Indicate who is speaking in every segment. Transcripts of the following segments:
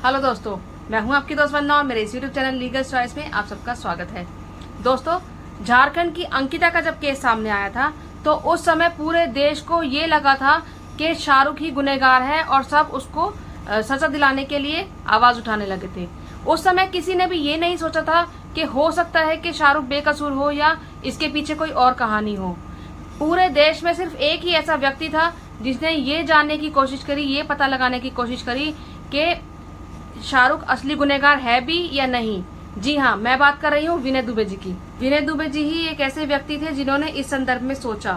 Speaker 1: Hello दोस्तों, मैं हूं आपकी दोस्त वंदना और मेरे इस यूट्यूब चैनल लीगल चॉइस में आप सबका स्वागत है। दोस्तों, झारखंड की अंकिता का जब केस सामने आया था तो उस समय पूरे देश को ये लगा था कि शाहरुख ही गुनहगार है और सब उसको सजा दिलाने के लिए आवाज उठाने लगे थे। उस समय किसी ने भी ये नहीं सोचा था कि हो सकता है कि शाहरुख बेकसूर हो या इसके पीछे कोई और कहानी हो। पूरे देश में सिर्फ एक ही ऐसा व्यक्ति था जिसने ये जानने की कोशिश करी, ये पता लगाने की कोशिश करी कि शाहरुख असली गुनहगार है भी या नहीं। जी हाँ, मैं बात कर रही हूँ विनय दुबे जी की। विनय दुबे जी ही एक ऐसे व्यक्ति थे जिन्होंने इस संदर्भ में सोचा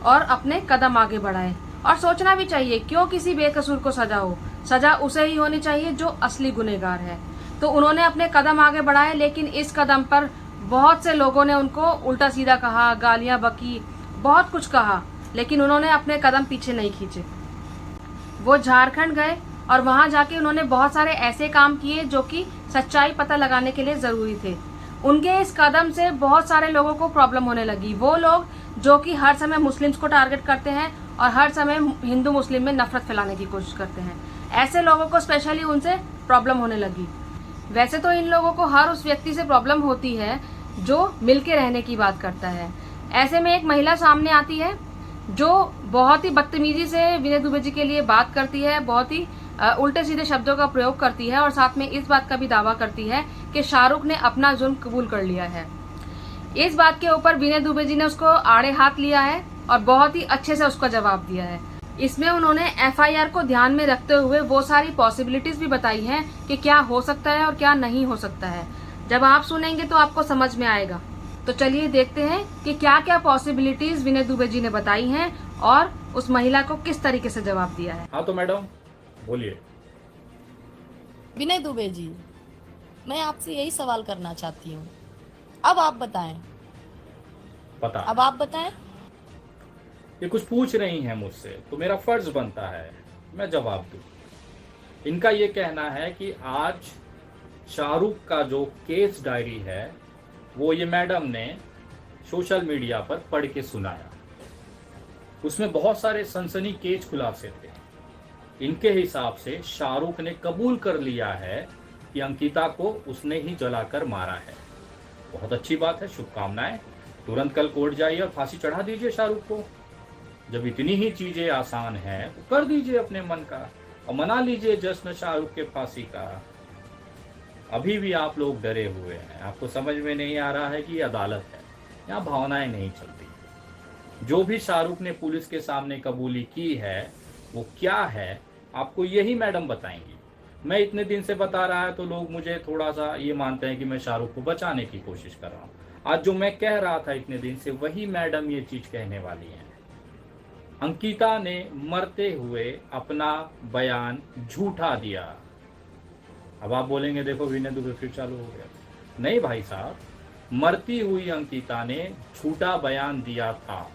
Speaker 1: और अपने कदम आगे बढ़ाए। और सोचना भी चाहिए, क्यों किसी बेकसूर को सजा हो, सजा उसे ही होनी चाहिए जो असली गुनहगार है। तो उन्होंने अपने कदम आगे बढ़ाए, लेकिन इस कदम पर बहुत से लोगों ने उनको उल्टा सीधा कहा, गालियां बकी, बहुत कुछ कहा, लेकिन उन्होंने अपने कदम पीछे नहीं खींचे। वो झारखंड गए और वहां जाके उन्होंने बहुत सारे ऐसे काम किए जो कि सच्चाई पता लगाने के लिए जरूरी थे। उनके इस कदम से बहुत सारे लोगों को प्रॉब्लम होने लगी। वो लोग जो कि हर समय मुस्लिम्स को टारगेट करते हैं और हर समय हिंदू मुस्लिम में नफरत फैलाने की कोशिश करते हैं, ऐसे लोगों को स्पेशली उनसे प्रॉब्लम होने लगी। वैसे तो इन लोगों को हर उस व्यक्ति से प्रॉब्लम होती है जो मिलके रहने की बात करता है। ऐसे में एक महिला सामने आती है जो बहुत ही बदतमीजी से विनय दुबे जी के लिए बात करती है, बहुत ही उल्टे सीधे शब्दों का प्रयोग करती है और साथ में इस बात का भी दावा करती है कि शाहरुख ने अपना जुर्म कबूल कर लिया है। इस बात के ऊपर विनय दुबे जी ने उसको आड़े हाथ लिया है और बहुत ही अच्छे से उसका जवाब दिया है। इसमें उन्होंने एफआईआर को ध्यान में रखते हुए वो सारी पॉसिबिलिटीज भी बताई हैं कि क्या हो सकता है और क्या नहीं हो सकता है। जब आप सुनेंगे तो आपको समझ में आएगा। तो चलिए देखते हैं कि क्या क्या पॉसिबिलिटीज विनय दुबे जी ने बताई हैं और उस महिला को किस तरीके से जवाब दिया है।
Speaker 2: हाँ तो मैडम बोलिए।
Speaker 3: विनय दुबे जी, मैं आपसे यही सवाल करना चाहती हूँ। अब आप बताएं। अब आप बताएं।
Speaker 2: ये कुछ पूछ रही हैं मुझसे तो मेरा फर्ज बनता है मैं जवाब दूं। इनका ये कहना है कि आज शाहरुख का जो केस डायरी है वो ये मैडम ने सोशल मीडिया पर पढ़ के सुनाया। उसमें बहुत सारे सनसनीखेज खुलासे थे। इनके हिसाब से शाहरुख ने कबूल कर लिया है कि अंकिता को उसने ही जलाकर मारा है। बहुत अच्छी बात है, शुभकामनाएं। तुरंत कल कोर्ट जाइए और फांसी चढ़ा दीजिए शाहरुख को। जब इतनी ही चीजें आसान हैं तो कर दीजिए अपने मन का और मना लीजिए जश्न शाहरुख के फांसी का। अभी भी आप लोग डरे हुए हैं, आपको समझ में नहीं आ रहा है कि अदालत है, यहाँ भावनाएं नहीं चलती। जो भी शाहरुख ने पुलिस के सामने कबूली की है वो क्या है आपको यही मैडम बताएंगी। मैं इतने दिन से बता रहा है तो लोग मुझे थोड़ा सा ये मानते हैं कि मैं शाहरुख को बचाने की कोशिश कर रहा हूँ। आज जो मैं कह रहा था इतने दिन से वही मैडम ये चीज कहने वाली है। अंकिता ने मरते हुए अपना बयान झूठा दिया। अब आप बोलेंगे देखो विनय दुबे फिर चालू हो गया। नहीं भाई साहब, मरती हुई अंकिता ने झूठा बयान दिया था।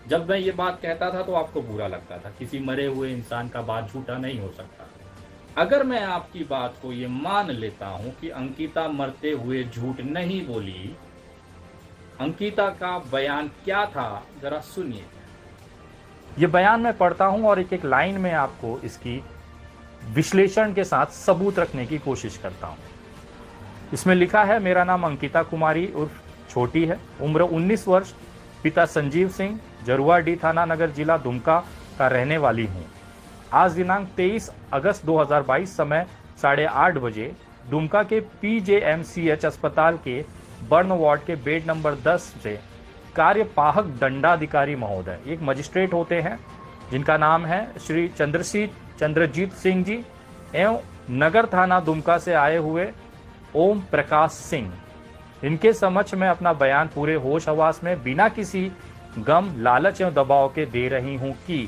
Speaker 2: जब मैं ये बात कहता था तो आपको बुरा लगता था, किसी मरे हुए इंसान का बात झूठा नहीं हो सकता। अगर मैं आपकी बात को ये मान लेता हूं कि अंकिता मरते हुए झूठ नहीं बोली, अंकिता का बयान क्या था जरा सुनिए।
Speaker 4: ये बयान मैं पढ़ता हूं और एक एक लाइन में आपको इसकी विश्लेषण के साथ सबूत रखने की कोशिश करता हूं। इसमें लिखा है, मेरा नाम अंकिता कुमारी उर्फ छोटी है, उम्र 19 वर्ष, पिता संजीव सिंह, जरुआडीह थाना नगर जिला दुमका का रहने वाली हूँ। आज दिनांक 23 अगस्त 2022 समय 8:30 बजे दुमका के PJMCH अस्पताल के बर्न वार्ड के बेड नंबर 10 से कार्यपाहक दंडाधिकारी महोदय, एक मजिस्ट्रेट होते हैं जिनका नाम है श्री चंद्रजीत सिंह जी, एवं नगर थाना दुमका से आए हुए ओम प्रकाश सिंह, इनके समक्ष में अपना बयान पूरे होश हवास में बिना किसी गम, लालच एवं दबाव के दे रही हूं कि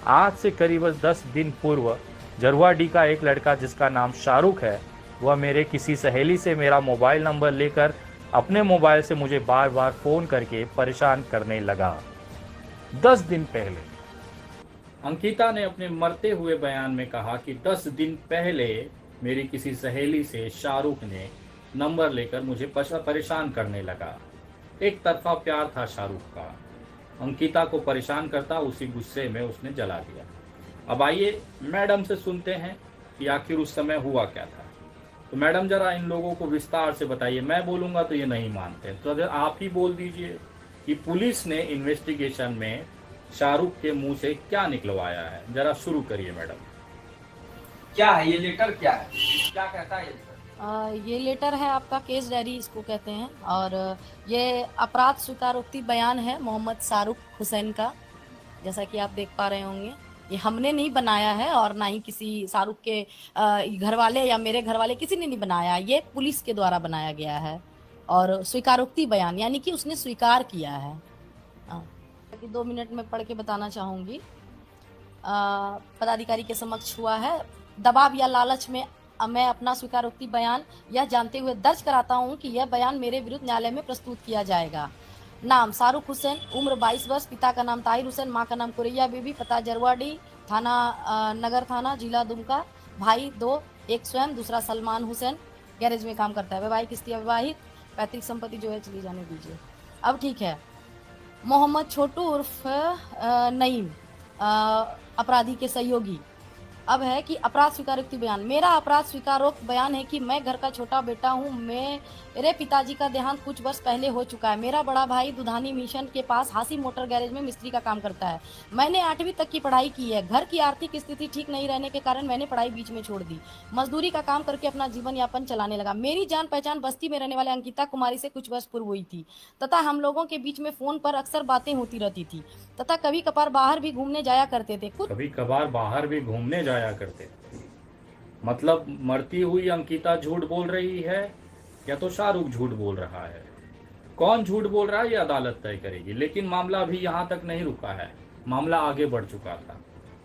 Speaker 4: आज से करीब 10 दिन पूर्व जरुआडीह का एक लड़का जिसका नाम शाहरुख है, वह मेरे किसी सहेली से मेरा मोबाइल नंबर लेकर अपने मोबाइल से मुझे बार बार फोन करके परेशान करने लगा। 10 दिन पहले
Speaker 2: अंकिता ने अपने मरते हुए बयान में कहा कि 10 दिन पहले मेरी किसी सहेली से शाहरुख ने नंबर लेकर मुझे परेशान करने लगा। एक तरफा प्यार था शाहरुख का, अंकिता को परेशान करता, उसी गुस्से में उसने जला दिया। अब आइए मैडम से सुनते हैं कि आखिर उस समय हुआ क्या था। तो मैडम जरा इन लोगों को विस्तार से बताइए, मैं बोलूंगा तो ये नहीं मानते, तो अगर आप ही बोल दीजिए कि पुलिस ने इन्वेस्टिगेशन में शाहरुख के मुंह से क्या निकलवाया है। जरा शुरू करिए मैडम।
Speaker 5: क्या है ये लेटर, क्या है, क्या कहता है ये लेटर?
Speaker 3: ये लेटर है आपका केस डायरी इसको कहते हैं, और ये अपराध स्वीकारोक्ति बयान है मोहम्मद शाहरुख हुसैन का। जैसा कि आप देख पा रहे होंगे, ये हमने नहीं बनाया है और ना ही किसी शाहरुख के घर वाले या मेरे घर वाले किसी ने नहीं बनाया, ये पुलिस के द्वारा बनाया गया है। और स्वीकारोक्ति बयान यानी कि उसने स्वीकार किया है। 2 मिनट में पढ़ के बताना चाहूँगी। पदाधिकारी के समक्ष हुआ है। दबाव या लालच में मैं अपना स्वीकारोक्ति बयान यह जानते हुए दर्ज कराता हूं कि यह बयान मेरे विरुद्ध न्यायालय में प्रस्तुत किया जाएगा। नाम शाहरुख हुसैन, उम्र 22 वर्ष, पिता का नाम ताहिर हुसैन, मां का नाम कुरैया बीबी, पता जरवाडी थाना, नगर थाना, जिला दुमका। भाई 2, एक स्वयं, दूसरा सलमान हुसैन, गैरेज में काम करता है। वैवाहिक स्थिति अविवाहित, पैतृक संपत्ति जो है चली जाने दीजिए। अब ठीक है। मोहम्मद छोटू उर्फ नईम, अपराधी के सहयोगी। अब है कि अपराध स्वीकारोक्ति बयान। मेरा अपराध स्वीकारोक्ति बयान है कि मैं घर का छोटा बेटा हूँ। मेरे पिताजी का देहांत कुछ वर्ष पहले हो चुका है। मेरा बड़ा भाई दुधानी मिशन के पास हासी मोटर गैरेज में मिस्त्री का काम करता है। मैंने 8वीं तक की पढ़ाई की है। घर की आर्थिक स्थिति ठीक नहीं रहने के कारण मैंने पढ़ाई बीच में छोड़ दी। मजदूरी का काम करके अपना जीवन यापन चलाने लगा। मेरी जान पहचान बस्ती में रहने वाले अंकिता कुमारी से कुछ वर्ष पूर्व हुई थी तथा हम लोगों के बीच में फोन पर अक्सर बातें होती रहती थी तथा कभी कभार बाहर भी घूमने जाया करते थे।
Speaker 2: मतलब मरती हुई अंकिता झूठ बोल रही है या तो शाहरुख झूठ बोल रहा है? कौन झूठ बोल रहा है ये अदालत तय करेगी। लेकिन मामला अभी यहाँ तक नहीं रुका है, मामला आगे बढ़ चुका था।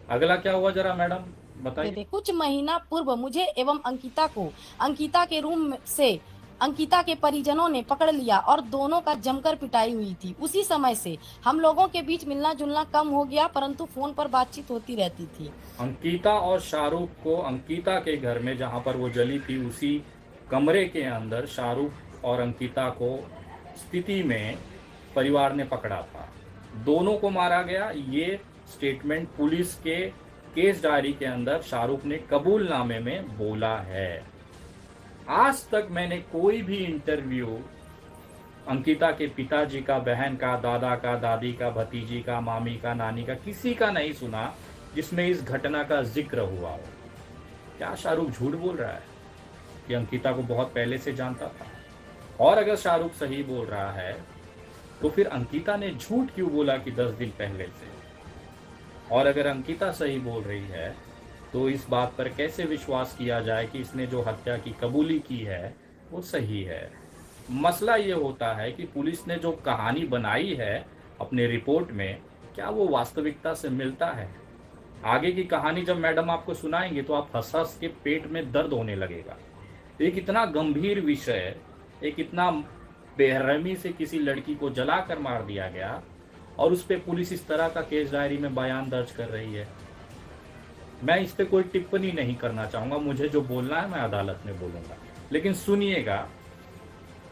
Speaker 2: अगला क्या हुआ जरा मैडम बताइए।
Speaker 3: कुछ महीना पूर्व मुझे एवं अंकिता को अंकिता के रूम से अंकिता के परिजनों ने पकड़ लिया और दोनों का जमकर पिटाई हुई थी। उसी समय से हम लोगों के बीच मिलना जुलना कम हो गया, परंतु फोन पर बातचीत होती रहती थी।
Speaker 2: अंकिता और शाहरुख को अंकिता के घर में जहां पर वो जली थी उसी कमरे के अंदर शाहरुख और अंकिता को स्थिति में परिवार ने पकड़ा था। दोनों को मारा गया। ये स्टेटमेंट पुलिस के केस डायरी के अंदर शाहरुख ने कबूलनामे में बोला है। आज तक मैंने कोई भी इंटरव्यू अंकिता के पिताजी का, बहन का, दादा का, दादी का, भतीजी का, मामी का, नानी का, किसी का नहीं सुना जिसमें इस घटना का जिक्र हुआ हो। क्या शाहरुख झूठ बोल रहा है कि अंकिता को बहुत पहले से जानता था? और अगर शाहरुख सही बोल रहा है तो फिर अंकिता ने झूठ क्यों बोला कि 10 दिन पहले से? और अगर अंकिता सही बोल रही है तो इस बात पर कैसे विश्वास किया जाए कि इसने जो हत्या की कबूली की है वो सही है? मसला ये होता है कि पुलिस ने जो कहानी बनाई है अपने रिपोर्ट में, क्या वो वास्तविकता से मिलता है? आगे की कहानी जब मैडम आपको सुनाएंगे तो आप हंस हंस के पेट में दर्द होने लगेगा। एक इतना गंभीर विषय, एक इतना बेरहमी से किसी लड़की को जला कर मार दिया गया और उस पर पुलिस इस तरह का केस डायरी में बयान दर्ज कर रही है। मैं इस पे कोई टिप्पणी नहीं करना चाहूंगा। मुझे जो बोलना है मैं अदालत में बोलूंगा। लेकिन सुनिएगा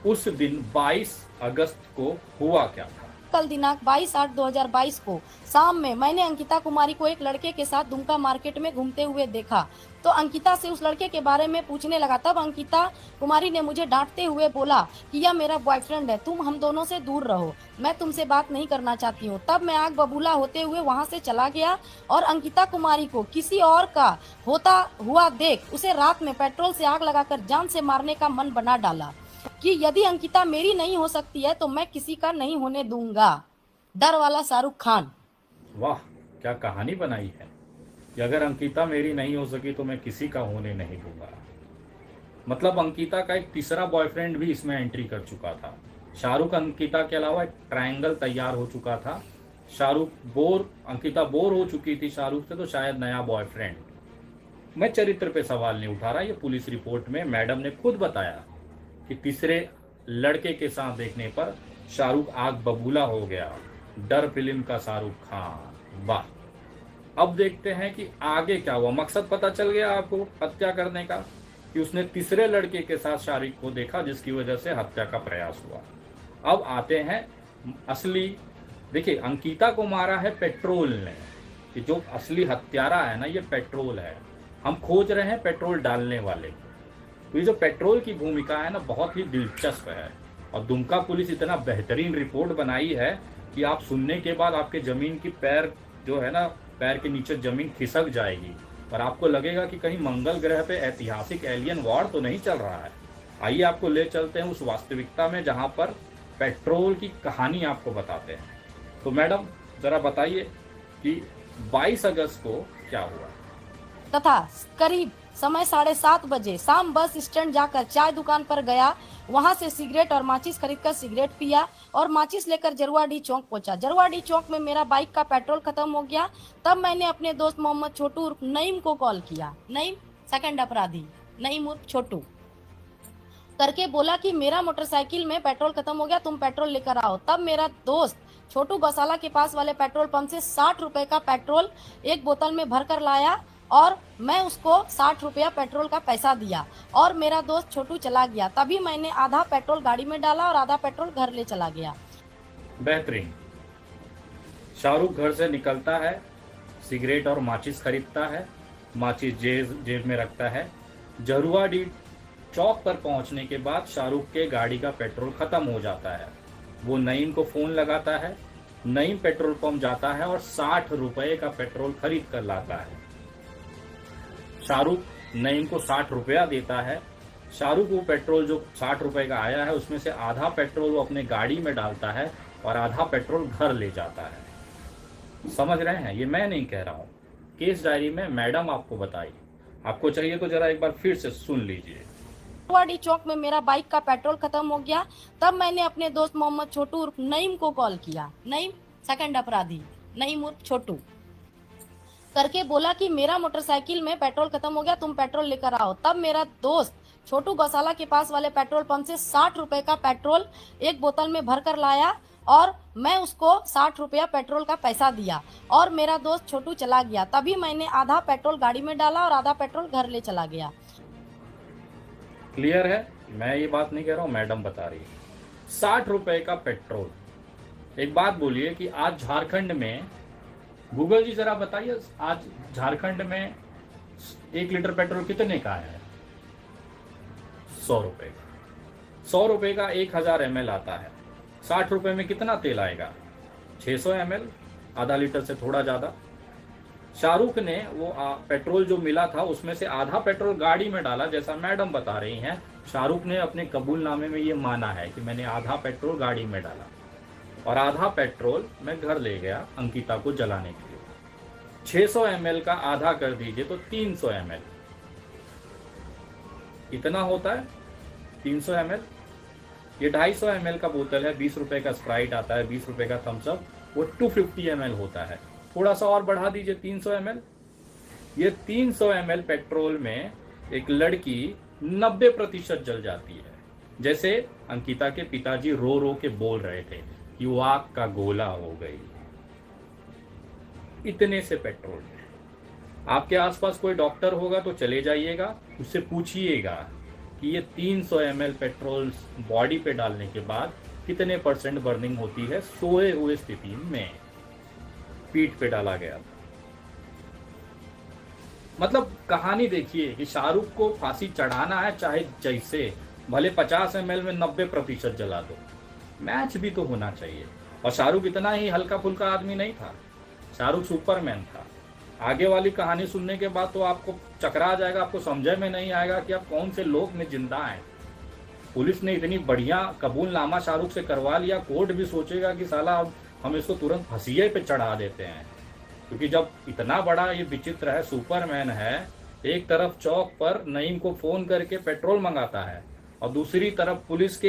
Speaker 2: उस दिन 22 अगस्त को हुआ क्या था।
Speaker 3: कल दिनांक 22/8/2022 को शाम में मैंने अंकिता कुमारी को एक लड़के के साथ दुमका मार्केट में घूमते हुए देखा तो अंकिता से उस लड़के के बारे में पूछने लगा। तब अंकिता कुमारी ने मुझे डांटते हुए बोला कि यह मेरा बॉयफ्रेंड है, तुम हम दोनों से दूर रहो, मैं तुमसे बात नहीं करना चाहती हूँ। तब मैं आग बबूला होते हुए वहाँ से चला गया और अंकिता कुमारी को किसी और का होता हुआ देख उसे रात में पेट्रोल से आग लगाकर जान से मारने का मन बना डाला कि यदि अंकिता मेरी नहीं हो सकती है तो मैं किसी का नहीं होने दूंगा। डर वाला शाहरुख खान।
Speaker 2: वाह, क्या कहानी बनाई है कि अगर अंकिता मेरी नहीं हो सकी तो मैं किसी का होने नहीं दूंगा। मतलब अंकिता का एक तीसरा बॉयफ्रेंड भी इसमें एंट्री कर चुका था। शाहरुख अंकिता के अलावा एक ट्रायंगल तैयार हो चुका था। अंकिता बोर हो चुकी थी शाहरुख से, तो शायद नया बॉयफ्रेंड। मैं चरित्र पे सवाल नहीं उठा रहा। ये पुलिस रिपोर्ट में मैडम ने खुद बताया कि तीसरे लड़के के साथ देखने पर शाहरुख आग बबूला हो गया। डर फिल्म का शाहरुख खान। वाह। अब देखते हैं कि आगे क्या हुआ। मकसद पता चल गया आपको हत्या करने का, कि उसने तीसरे लड़के के साथ शाहरुख को देखा जिसकी वजह से हत्या का प्रयास हुआ। अब आते हैं असली। देखिए, अंकिता को मारा है पेट्रोल ने, कि जो असली हत्यारा है ना ये पेट्रोल है। हम खोज रहे हैं पेट्रोल डालने वाले। तो ये जो पेट्रोल की भूमिका है ना, बहुत ही दिलचस्प है। और दुमका पुलिस इतना बेहतरीन रिपोर्ट बनाई है कि आप सुनने के बाद आपके ज़मीन की पैर जो है ना, पैर के नीचे ज़मीन खिसक जाएगी और आपको लगेगा कि कहीं मंगल ग्रह पे ऐतिहासिक एलियन वॉर तो नहीं चल रहा है। आइए आपको ले चलते हैं उस वास्तविकता में जहां पर पेट्रोल की कहानी आपको बताते हैं। तो मैडम ज़रा बताइए कि 22 अगस्त को क्या हुआ।
Speaker 3: तथा करीब समय 7:30 बजे शाम बस स्टैंड जाकर चाय दुकान पर गया। वहां से सिगरेट और माचिस खरीदकर सिगरेट पिया और माचिस लेकर जरुआडी चौक पहुंचा। जरुआडी चौक में मेरा बाइक का पेट्रोल खत्म हो गया। तब मैंने अपने दोस्त मोहम्मद छोटू उर्फ नईम को कॉल किया। नईम सेकंड अपराधी, नईम उर्फ छोटू करके बोला कि मेरा मोटरसाइकिल में पेट्रोल खत्म हो गया, तुम पेट्रोल लेकर आओ। तब मेरा दोस्त छोटू गौशाला के पास वाले पेट्रोल पंप से 60 रुपए का पेट्रोल एक बोतल में भर कर लाया और मैं उसको 60 रुपया पेट्रोल का पैसा दिया और मेरा दोस्त छोटू चला गया। तभी मैंने आधा पेट्रोल गाड़ी में डाला और आधा पेट्रोल घर ले चला गया।
Speaker 2: बेहतरीन। शाहरुख घर से निकलता है, सिगरेट और माचिस खरीदता है, माचिस जेब में रखता है। जरुआडी चौक पर पहुंचने के बाद शाहरुख के गाड़ी का पेट्रोल खत्म हो जाता है। वो नईम को फ़ोन लगाता है, नईम पेट्रोल पंप जाता है और 60 रुपए का पेट्रोल खरीद कर लाता है। शाहरुख नईम को 60 रुपया देता है। शाहरुख वो पेट्रोल जो 60 रुपए का आया है उसमें से आधा पेट्रोल वो अपने गाड़ी में डालता है और आधा पेट्रोल घर ले जाता है। समझ रहे हैं? ये मैं नहीं कह रहा हूँ, केस डायरी में मैडम आपको बताई। आपको चाहिए तो जरा एक बार फिर से सुन लीजिए।
Speaker 3: जरुआडी चौक में मेरा बाइक का पेट्रोल खत्म हो गया। तब मैंने अपने दोस्त मोहम्मद छोटू उर्फ नईम को कॉल किया। नईम सेकंड अपराधी, नईम उर्फ छोटू करके बोला कि मेरा मोटरसाइकिल में पेट्रोल खत्म हो गया, तुम पेट्रोल लेकर आओ। तब मेरा दोस्त छोटू गौशाला के पास वाले पेट्रोल पंप से 60 रुपए का पेट्रोल एक बोतल में भर कर लाया और मैं उसको 60 रुपया पेट्रोल का पैसा दिया और मेरा दोस्त छोटू चला गया। तभी मैंने आधा पेट्रोल गाड़ी में डाला और आधा पेट्रोल घर ले चला गया।
Speaker 2: क्लियर है? मैं ये बात नहीं कह रहा हूँ, मैडम बता रही है। 60 रुपए का पेट्रोल। एक बात बोलिए कि आज झारखंड में, गूगल जी जरा बताइए, आज झारखंड में 1 लीटर पेट्रोल कितने का है? 100 रुपए का। 100 रुपए का 1000 ml आता है। 60 रुपए में कितना तेल आएगा? 600 ml, आधा लीटर से थोड़ा ज़्यादा। शाहरुख ने वो पेट्रोल जो मिला था उसमें से आधा पेट्रोल गाड़ी में डाला, जैसा मैडम बता रही हैं। शाहरुख ने अपने कबूलनामे में ये माना है कि मैंने आधा पेट्रोल गाड़ी में डाला और आधा पेट्रोल मैं घर ले गया अंकिता को जलाने के लिए। 600 ml का आधा कर दीजिए तो 300 ml इतना होता है। 300 ml, ये 250 ml का बोतल है। 20 रुपए का स्प्राइट आता है, 20 रुपए का थम्स अप, वो 250 ml होता है। थोड़ा सा और बढ़ा दीजिए 300 ml। ये 300 ml पेट्रोल में एक लड़की 90% जल जाती है। जैसे अंकिता के पिताजी रो रो के बोल रहे थे कि वो आग का गोला हो गई। इतने से पेट्रोल में आपके आसपास कोई डॉक्टर होगा तो चले जाइएगा, उससे पूछिएगा कि ये 300 ml पेट्रोल बॉडी पे डालने के बाद कितने % बर्निंग होती है सोए हुए स्थिति में। पीठ पे डाला गया था। मतलब कहानी देखिए कि शाहरुख को फांसी चढ़ाना है, चाहे जैसे, भले 50 ml में 90% जला दो। मैच भी तो होना चाहिए। और शाहरुख इतना ही हल्का फुल्का आदमी नहीं था, शाहरुख सुपरमैन था। आगे वाली कहानी सुनने के बाद तो आपको चकरा जाएगा, आपको समझ में नहीं आएगा कि आप कौन से लोक में जिंदा हैं। पुलिस ने इतनी बढ़िया कबूलनामा शाहरुख से करवा लिया, कोर्ट भी सोचेगा कि साला हम इसको तुरंत फांसी पे चढ़ा देते हैं। क्योंकि जब इतना बड़ा ये विचित्र है, सुपरमैन है, एक तरफ चौक पर नईम को फोन करके पेट्रोल मंगाता है और दूसरी तरफ पुलिस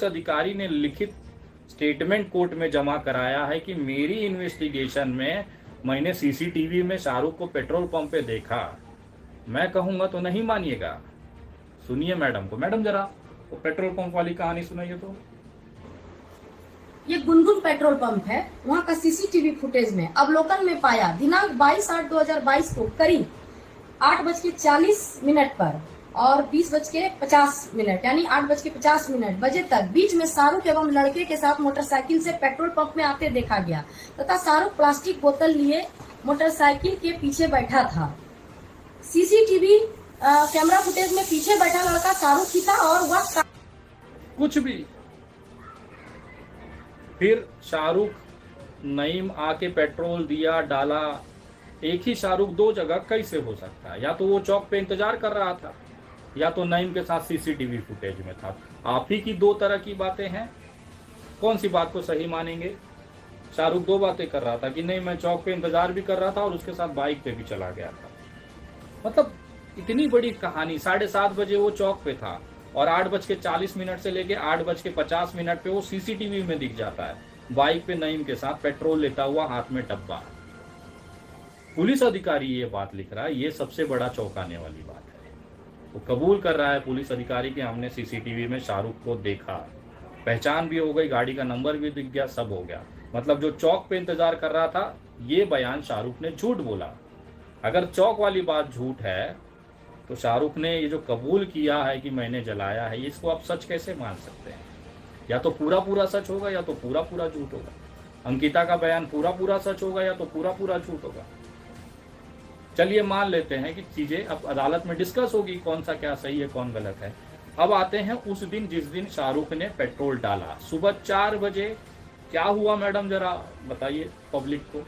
Speaker 2: अधिकारी ने लिखित स्टेटमेंट कोर्ट में जमा कराया है कि मेरी इन्वेस्टिगेशन में मैंने सीसीटीवी में शाहरुख को पेट्रोल पंप पे देखा। मैं कहूंगा तो नहीं मानिएगा। सुनिए मैडम को। मैडम जरा वो पेट्रोल पंप वाली कहानी सुनाइए तो।
Speaker 3: ये गुनगुन पेट्रोल पंप है। वहाँ का सीसीटीवी फुटेज में अवलोकन में पाया दिनांक 22/8/2022 को करीब 8:40 पर और 20:50 यानी 8:50 बजे तक बीच में शाहरुख एवं लड़के के साथ मोटरसाइकिल से पेट्रोल पंप में आते देखा गया तथा शाहरुख प्लास्टिक बोतल लिए मोटरसाइकिल के पीछे बैठा था। सीसीटीवी कैमरा फुटेज में पीछे बैठा लड़का शाहरुख ही था और वह
Speaker 2: कुछ भी। फिर शाहरुख नईम आके पेट्रोल दिया डाला। एक ही शाहरुख दो जगह कैसे हो सकता है? या तो वो चौक पे इंतजार कर रहा था या तो नईम के साथ सीसीटीवी फुटेज में था। आप ही की दो तरह की बातें हैं, कौन सी बात को सही मानेंगे? शाहरुख दो बातें कर रहा था कि नहीं मैं चौक पे इंतजार भी कर रहा था और उसके साथ बाइक पे भी चला गया था। मतलब इतनी बड़ी कहानी। 7:30 बजे वो चौक पे था और 8:40 से लेके 8:50 पे वो सीसीटीवी में दिख जाता है बाइक पे नईम के साथ पेट्रोल लेता हुआ, हाथ में डब्बा। पुलिस अधिकारी ये बात लिख रहा है, ये सबसे बड़ा चौंकाने वाली बात है। वो कबूल कर रहा है पुलिस अधिकारी कि हमने सीसीटीवी में शाहरुख को देखा, पहचान भी हो गई, गाड़ी का नंबर भी दिख गया, सब हो गया। मतलब जो चौक पे इंतजार कर रहा था, ये बयान शाहरुख ने झूठ बोला। अगर चौक वाली बात झूठ है तो शाहरुख ने ये जो कबूल किया है कि मैंने जलाया है, इसको आप सच कैसे मान सकते हैं? या तो पूरा पूरा सच होगा या तो पूरा पूरा झूठ होगा। अंकिता का बयान पूरा पूरा सच होगा या तो पूरा पूरा झूठ होगा। चलिए मान लेते हैं कि चीजें अब अदालत में डिस्कस होगी, कौन सा क्या सही है कौन गलत है। अब आते हैं उस दिन जिस दिन शाहरुख ने पेट्रोल डाला, सुबह 4 बजे क्या हुआ मैडम, जरा बताइए पब्लिक को।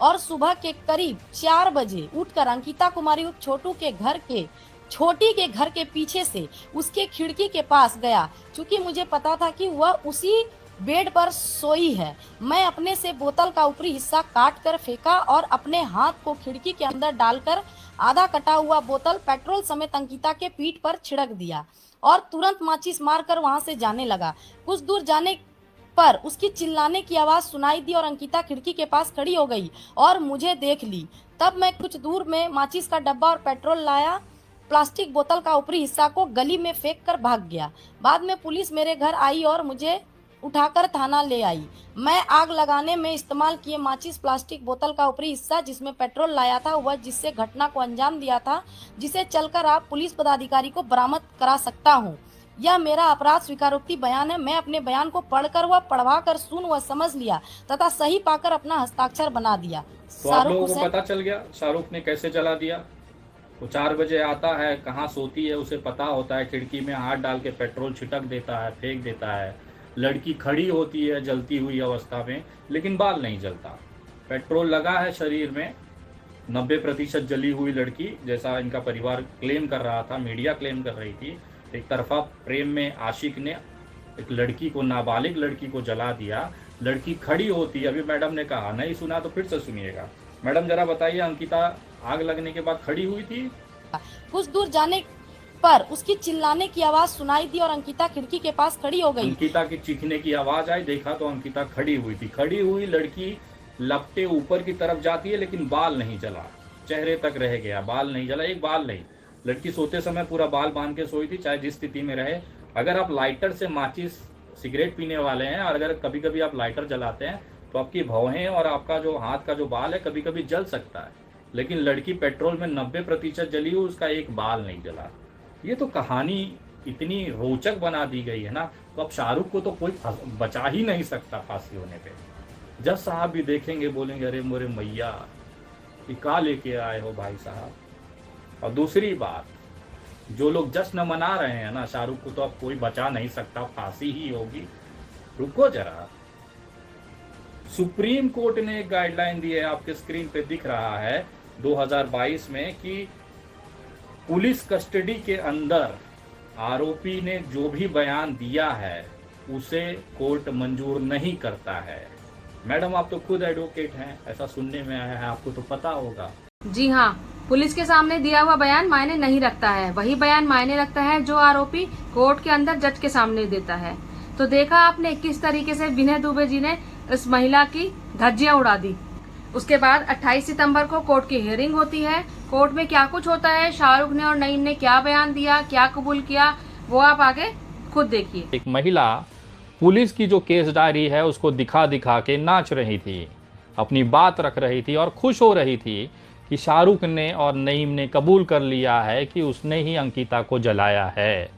Speaker 3: और सुबह के करीब 4 बजे उठकर अंकिता कुमारी उर्फ छोटी के घर के पीछे से उसके खिड़की के पास गया। क्योंकि मुझे पता था कि वह उसी बेड पर सोई है, मैं अपने से बोतल का ऊपरी हिस्सा काट कर फेंका और अपने हाथ को खिड़की के अंदर डालकर आधा कटा हुआ बोतल पेट्रोल समेत अंकिता के पीठ पर छिड़क दिया और तुरंत माचिस मारकर वहां से जाने लगा। कुछ दूर जाने पर उसकी चिल्लाने की आवाज सुनाई दी और अंकिता खिड़की के पास खड़ी हो गई और मुझे देख ली। तब मैं कुछ दूर में माचिस का डब्बा और पेट्रोल लाया, प्लास्टिक बोतल का ऊपरी हिस्सा को गली में फेंक कर भाग गया। बाद में पुलिस मेरे घर आई और मुझे उठाकर थाना ले आई। मैं आग लगाने में इस्तेमाल किए माचिस प्लास्टिक बोतल का ऊपरी हिस्सा जिसमें पेट्रोल लाया था, वह जिससे घटना को अंजाम दिया था, जिसे चलकर आप पुलिस पदाधिकारी को बरामद करा सकता हूँ। यह मेरा अपराध स्वीकारोक्ति बयान है। मैं अपने बयान को पढ़कर व पढ़वा कर सुन व समझ लिया तथा सही पाकर अपना हस्ताक्षर बना दिया।
Speaker 2: तो आप लोगों को पता चल गया शाहरुख ने कैसे जला दिया। वो 4 बजे आता है, कहाँ सोती है उसे पता होता है, खिड़की में हाथ डाल के पेट्रोल छिटक देता है, फेंक देता है। लड़की खड़ी होती है जलती हुई अवस्था में, लेकिन बाल नहीं जलता। पेट्रोल लगा है शरीर में, 90% जली हुई लड़की जैसा इनका परिवार क्लेम कर रहा था, मीडिया क्लेम कर रही थी। एक तरफा प्रेम में आशिक ने एक लड़की को, नाबालिग लड़की को जला दिया। लड़की खड़ी होती है, अभी मैडम ने कहा, नहीं सुना तो फिर से सुनिएगा। मैडम जरा बताइए, अंकिता आग लगने के बाद खड़ी हुई थी।
Speaker 3: कुछ दूर जाने पर उसकी चिल्लाने की आवाज सुनाई दी और अंकिता खिड़की के पास खड़ी हो गई।
Speaker 2: अंकिता की चीखने की आवाज आई, देखा तो अंकिता खड़ी हुई थी। खड़ी हुई लड़की लपटे ऊपर की तरफ जाती है, लेकिन बाल नहीं जला, चेहरे तक रह गया, बाल नहीं जला, एक बाल नहीं। लड़की सोते समय पूरा बाल बांध के सोई थी, चाहे जिस स्थिति में रहे। अगर आप लाइटर से माचिस, सिगरेट पीने वाले हैं और अगर कभी कभी आप लाइटर जलाते हैं तो आपकी भौहें और आपका जो हाथ का जो बाल है कभी कभी जल सकता है। लेकिन लड़की पेट्रोल में 90% जली हुई, उसका एक बाल नहीं जला। ये तो कहानी इतनी रोचक बना दी गई है ना, तो अब शाहरुख को तो कोई बचा ही नहीं सकता फांसी होने पे। जज साहब भी देखेंगे, बोलेंगे अरे मोरे मैया ये का लेके आए हो भाई साहब। और दूसरी बात, जो लोग जश्न मना रहे हैं ना, शाहरुख को तो अब कोई बचा नहीं सकता, फांसी ही होगी। रुको जरा, सुप्रीम कोर्ट ने एक गाइडलाइन दी है, आपके स्क्रीन पे दिख रहा है 2022 में, कि पुलिस कस्टडी के अंदर आरोपी ने जो भी बयान दिया है उसे कोर्ट मंजूर नहीं करता है। मैडम आप तो खुद एडवोकेट हैं, ऐसा सुनने में आया है, आपको तो पता होगा।
Speaker 1: जी हाँ, पुलिस के सामने दिया हुआ बयान मायने नहीं रखता है, वही बयान मायने रखता है जो आरोपी कोर्ट के अंदर जज के सामने देता है। तो देखा आपने किस तरीके से विनय दुबे जी ने इस महिला की धज्जियां उड़ा दी। उसके बाद 28 सितंबर को कोर्ट की हियरिंग होती है। कोर्ट में क्या कुछ होता है, शाहरुख ने और नईम ने क्या बयान दिया, क्या कबूल किया, वो आप आगे खुद देखिए।
Speaker 4: एक महिला पुलिस की जो केस डायरी है उसको दिखा दिखा के नाच रही थी, अपनी बात रख रही थी और खुश हो रही थी कि शाहरुख ने और नईम ने कबूल कर लिया है कि उसने ही अंकिता को जलाया है।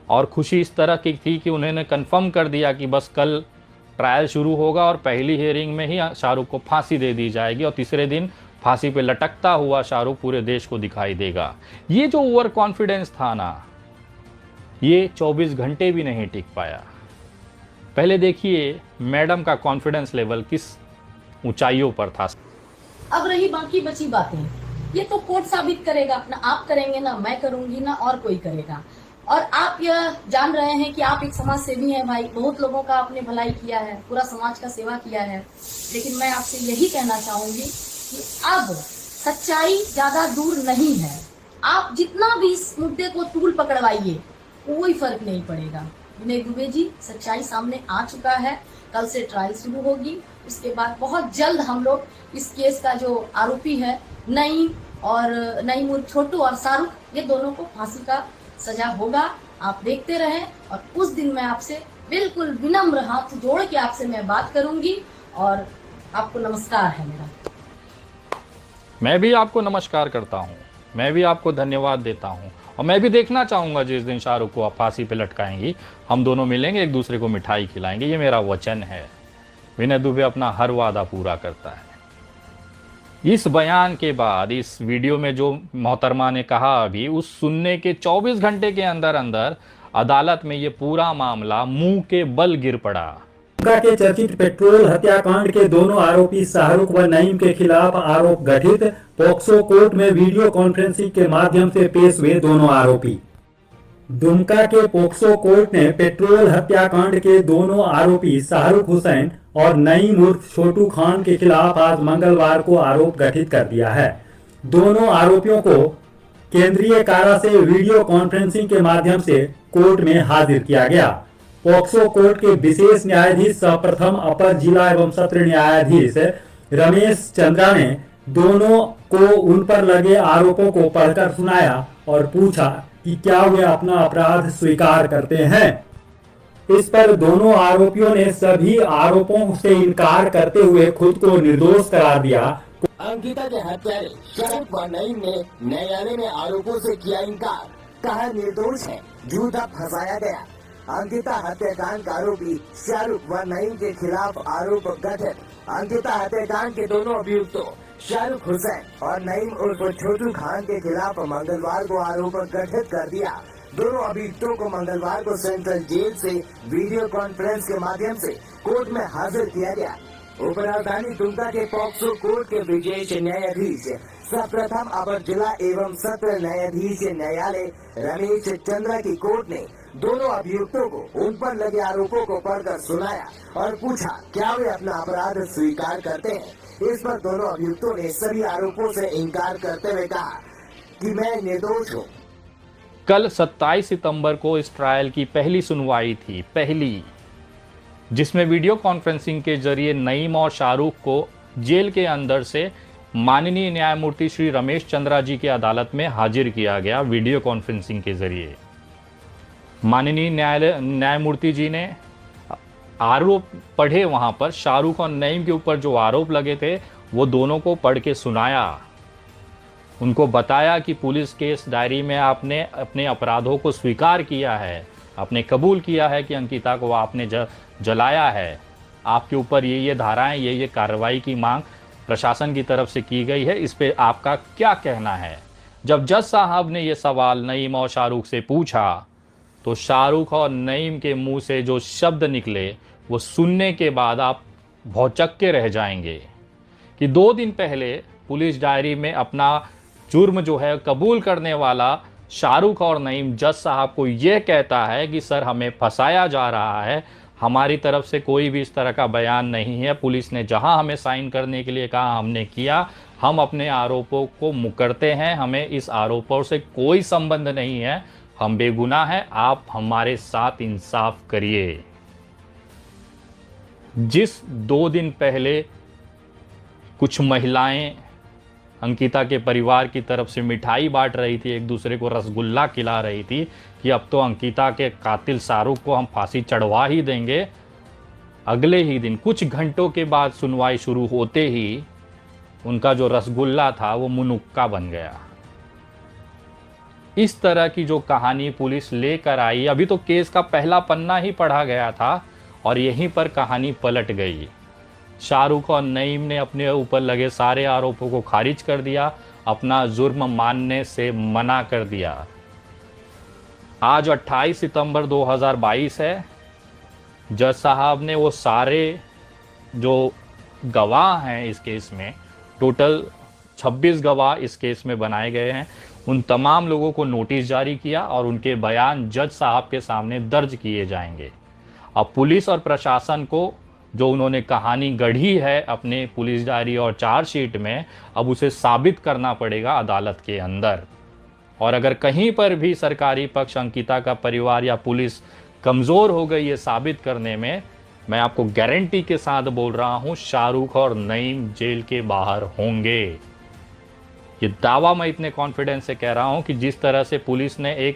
Speaker 4: और खुशी इस तरह की थी कि उन्होंने कंफर्म कर दिया कि बस कल ट्रायल शुरू होगा और पहली हियरिंग में ही शाहरुख को फांसी दे दी जाएगी और तीसरे दिन फांसी पे लटकता हुआ शाहरुख पूरे देश को दिखाई देगा। ये जो ओवर कॉन्फिडेंस था ना, ये 24 घंटे भी नहीं टिक पाया। पहले देखिए मैडम का कॉन्फिडेंस लेवल किस ऊंचाइयों पर था।
Speaker 3: अब रही बाकी बची बातें, ये तो कोर्ट साबित करेगा, ना आप करेंगे ना मैं करूंगी ना और कोई करेगा। और आप यह जान रहे हैं कि आप एक समाज सेवी हैं भाई, बहुत लोगों का आपने भलाई किया है, पूरा समाज का सेवा किया है। लेकिन मैं आपसे यही कहना चाहूंगी कि अब सच्चाई ज्यादा दूर नहीं है। आप जितना भी इस मुद्दे को तूल पकड़वाइए कोई फर्क नहीं पड़ेगा। विनय दुबे जी, सच्चाई सामने आ चुका है। कल से ट्रायल शुरू होगी, उसके बाद बहुत जल्द हम लोग इस केस का जो आरोपी है नईम उर्फ छोटू और शाहरुख, ये दोनों को फांसी का सजा होगा। आप देखते रहें और उस दिन मैं आपसे बिल्कुल विनम्र हाथ जोड़ के आपसे मैं बात करूंगी और आपको नमस्कार है मेरा।
Speaker 4: मैं भी आपको नमस्कार करता हूँ, मैं भी आपको धन्यवाद देता हूँ और मैं भी देखना चाहूँगा जिस दिन शाहरुख को आप फांसी पे लटकाएंगी, हम दोनों मिलेंगे, एक दूसरे को मिठाई खिलाएंगे। ये मेरा वचन है। विनय दुबे अपना हर वादा पूरा करता है। इस बयान के बाद इस वीडियो में जो मोहतरमा ने कहा अभी, उस सुनने के 24 घंटे के अंदर अंदर अदालत में ये पूरा मामला मुंह के बल गिर पड़ा।
Speaker 6: दुमका के चर्चित पेट्रोल हत्याकांड के दोनों आरोपी शाहरुख व नईम के खिलाफ आरोप गठित। पॉक्सो कोर्ट में वीडियो कॉन्फ्रेंसिंग के माध्यम से पेश हुए दोनों आरोपी। दुमका के पॉक्सो कोर्ट ने पेट्रोल हत्याकांड के दोनों आरोपी शाहरुख हुसैन और नईम उर्फ छोटू खान के खिलाफ आज मंगलवार को आरोप गठित कर दिया है। दोनों आरोपियों को केंद्रीय कारा से वीडियो कॉन्फ्रेंसिंग के माध्यम से कोर्ट में हाजिर किया गया। पॉक्सो कोर्ट के विशेष न्यायाधीश सह प्रथम अपर जिला एवं सत्र न्यायाधीश रमेश चंद्रा ने दोनों को उन पर लगे आरोपों को पढ़कर सुनाया और पूछा कि क्या वे अपना अपराध स्वीकार करते हैं। इस पर दोनों आरोपियों ने सभी आरोपों से इनकार करते हुए खुद को निर्दोष करार दिया।
Speaker 7: अंकिता के हत्यारे शाहरुख व नईम ने न्यायालय में आरोपों से किया इनकार, कहा निर्दोष है, झूठा फंसाया गया। अंकिता हत्याकांड का आरोपी शाहरुख व नईम के खिलाफ आरोप गठित। अंकिता हत्याकांड के दोनों अभियुक्तों शाहरुख हुसैन और नईम उर्फ छोटू खान के खिलाफ मंगलवार को आरोप गठित कर दिया। दोनों अभियुक्तों को मंगलवार को सेंट्रल जेल से वीडियो कॉन्फ्रेंस के माध्यम से कोर्ट में हाजिर किया गया। उपराजधानी दुमका के पॉक्सो कोर्ट के विशेष न्यायाधीश सह प्रथम अपर जिला एवं सत्र न्यायाधीश न्यायालय रमेश चंद्रा की कोर्ट ने दोनों अभियुक्तों को उन पर लगे आरोपों को पढ़कर सुनाया और पूछा क्या वे अपना अपराध स्वीकार करते हैं। इस पर दोनों अभियुक्तों ने सभी आरोपों से इनकार करते हुए कहा कि मैं निर्दोष हूँ।
Speaker 4: कल 27 सितंबर को इस ट्रायल की पहली सुनवाई थी, पहली, जिसमें वीडियो कॉन्फ्रेंसिंग के जरिए नईम और शाहरुख को जेल के अंदर से माननीय न्यायमूर्ति श्री रमेश चंद्रा जी की अदालत में हाजिर किया गया वीडियो कॉन्फ्रेंसिंग के जरिए। माननीय न्यायमूर्ति जी ने आरोप पढ़े, वहां पर शाहरुख और नईम के ऊपर जो आरोप लगे थे वो दोनों को पढ़ के सुनाया। उनको बताया कि पुलिस केस डायरी में आपने अपने अपराधों को स्वीकार किया है, आपने कबूल किया है कि अंकिता को आपने जलाया है, आपके ऊपर ये धाराएं, ये कार्रवाई की मांग प्रशासन की तरफ से की गई है, इस पे आपका क्या कहना है। जब जज साहब ने ये सवाल नईम और शाहरुख से पूछा तो शाहरुख और नईम के मुंह से जो शब्द निकले वो सुनने के बाद आप भौचक्के रह जाएंगे कि 2 दिन पहले पुलिस डायरी में अपना जुर्म जो है कबूल करने वाला शाहरुख और नईम जज साहब को ये कहता है कि सर हमें फंसाया जा रहा है, हमारी तरफ से कोई भी इस तरह का बयान नहीं है, पुलिस ने जहां हमें साइन करने के लिए कहा हमने किया, हम अपने आरोपों को मुकरते हैं, हमें इस आरोपों से कोई संबंध नहीं है, हम बेगुनाह हैं, आप हमारे साथ इंसाफ करिए। जिस 2 दिन पहले कुछ महिलाएं अंकिता के परिवार की तरफ से मिठाई बांट रही थी, एक दूसरे को रसगुल्ला खिला रही थी कि अब तो अंकिता के कातिल शाहरुख को हम फांसी चढ़वा ही देंगे, अगले ही दिन कुछ घंटों के बाद सुनवाई शुरू होते ही उनका जो रसगुल्ला था वो मुनुक्का बन गया। इस तरह की जो कहानी पुलिस लेकर आई, अभी तो केस का पहला पन्ना ही पढ़ा गया था और यहीं पर कहानी पलट गई। शाहरुख और नईम ने अपने ऊपर लगे सारे आरोपों को खारिज कर दिया, अपना जुर्म मानने से मना कर दिया। आज 28 सितंबर 2022 है। जज साहब ने वो सारे जो गवाह हैं इस केस में, टोटल 26 गवाह इस केस में बनाए गए हैं, उन तमाम लोगों को नोटिस जारी किया और उनके बयान जज साहब के सामने दर्ज किए जाएंगे। अब पुलिस और प्रशासन को जो उन्होंने कहानी गढ़ी है अपने पुलिस डायरी और चार्जशीट में, अब उसे साबित करना पड़ेगा अदालत के अंदर। और अगर कहीं पर भी सरकारी पक्ष, अंकिता का परिवार या पुलिस कमज़ोर हो गई ये साबित करने में, मैं आपको गारंटी के साथ बोल रहा हूं, शाहरुख और नईम जेल के बाहर होंगे। ये दावा मैं इतने कॉन्फिडेंस से कह रहा हूं कि जिस तरह से पुलिस ने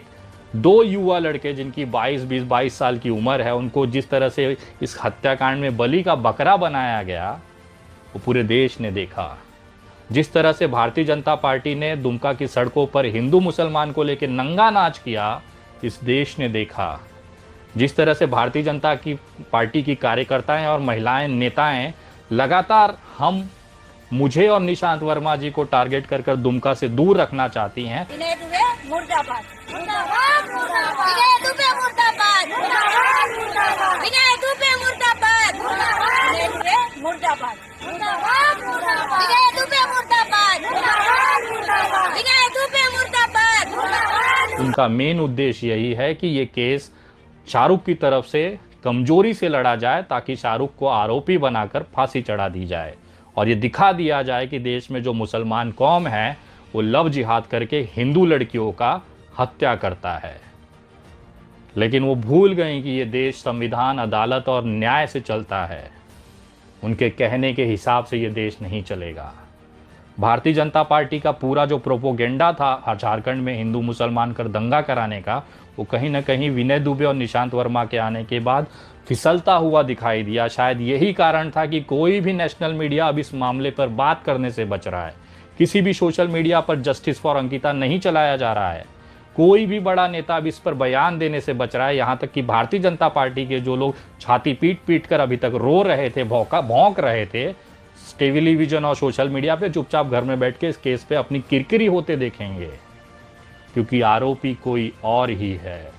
Speaker 4: दो युवा लड़के जिनकी 22 साल की उम्र है, उनको जिस तरह से इस हत्याकांड में बलि का बकरा बनाया गया, वो पूरे देश ने देखा। जिस तरह से भारतीय जनता पार्टी ने दुमका की सड़कों पर हिंदू मुसलमान को लेकर नंगा नाच किया, इस देश ने देखा। जिस तरह से भारतीय जनता की पार्टी की कार्यकर्ताएं और महिलाएं, नेताएं लगातार मुझे और निशांत वर्मा जी को टारगेट कर दुमका से दूर रखना चाहती हैं।
Speaker 8: विनय दुबे मुर्दाबाद, मुर्दाबाद, मुर्दाबाद। विनय दुबे मुर्दाबाद, मुर्दाबाद, मुर्दाबाद। विनय दुबे मुर्दाबाद, मुर्दाबाद। विनय दुबे मुर्दाबाद, मुर्दाबाद, मुर्दाबाद। विनय दुबे मुर्दाबाद, मुर्दाबाद, मुर्दाबाद। विनय दुबे मुर्दाबाद, मुर्दाबाद।
Speaker 4: उनका मेन उद्देश्य यही है कि ये केस शाहरुख की तरफ से कमजोरी से लड़ा जाए, ताकि शाहरुख को आरोपी बनाकर फांसी चढ़ा दी जाए और ये दिखा दिया जाए कि देश में जो मुसलमान कौम है वो लव जिहाद करके हिंदू लड़कियों का हत्या करता है। लेकिन वो भूल गए कि ये देश संविधान, अदालत और न्याय से चलता है। उनके कहने के हिसाब से ये देश नहीं चलेगा। भारतीय जनता पार्टी का पूरा जो प्रोपोगेंडा था झारखंड में हिंदू मुसलमान कर दंगा कराने का, वो कहीं ना कहीं विनय दुबे और निशांत वर्मा के आने के बाद फिसलता हुआ दिखाई दिया। शायद यही कारण था कि कोई भी नेशनल मीडिया अब इस मामले पर बात करने से बच रहा है। किसी भी सोशल मीडिया पर जस्टिस फॉर अंकिता नहीं चलाया जा रहा है। कोई भी बड़ा नेता अब इस पर बयान देने से बच रहा है। यहाँ तक कि भारतीय जनता पार्टी के जो लोग छाती पीट पीट कर अभी तक रो रहे थे, भौंक रहे थे, टेलीविजन और सोशल मीडिया पे चुपचाप घर में बैठ के इस केस पे अपनी किरकिरी होते देखेंगे, क्योंकि आरोपी कोई और ही है।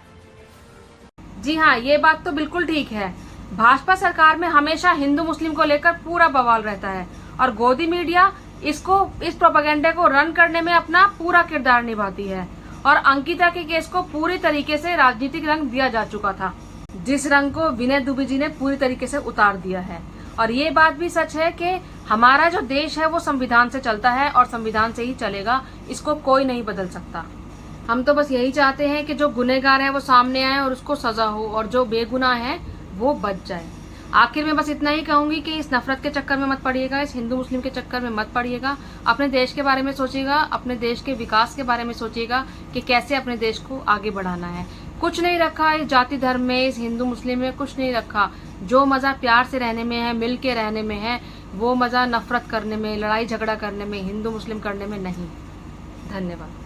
Speaker 1: जी हाँ, ये बात तो बिल्कुल ठीक है। भाजपा सरकार में हमेशा हिंदू मुस्लिम को लेकर पूरा बवाल रहता है और गोदी मीडिया इस प्रोपेगेंडा को रन करने में अपना पूरा किरदार निभाती है। और अंकिता के केस को पूरी तरीके से राजनीतिक रंग दिया जा चुका था, जिस रंग को विनय दुबे जी ने पूरी तरीके से उतार दिया है। और ये बात भी सच है कि हमारा जो देश है वो संविधान से चलता है और संविधान से ही चलेगा, इसको कोई नहीं बदल सकता। हम तो बस यही चाहते हैं कि जो गुनहगार है वो सामने आए और उसको सजा हो, और जो बेगुनाह है वो बच जाए। आखिर में बस इतना ही कहूंगी कि इस नफरत के चक्कर में मत पड़िएगा, इस हिंदू मुस्लिम के चक्कर में मत पड़िएगा। अपने देश के बारे में सोचिएगा, अपने देश के विकास के बारे में सोचिएगा कि कैसे अपने देश को आगे बढ़ाना है। कुछ नहीं रखा इस जाति धर्म में, इस हिंदू मुस्लिम में कुछ नहीं रखा। जो मजा प्यार से रहने में है, मिल के रहने में है, वो मजा नफरत करने में, लड़ाई झगड़ा करने में, हिंदू मुस्लिम करने में नहीं। धन्यवाद।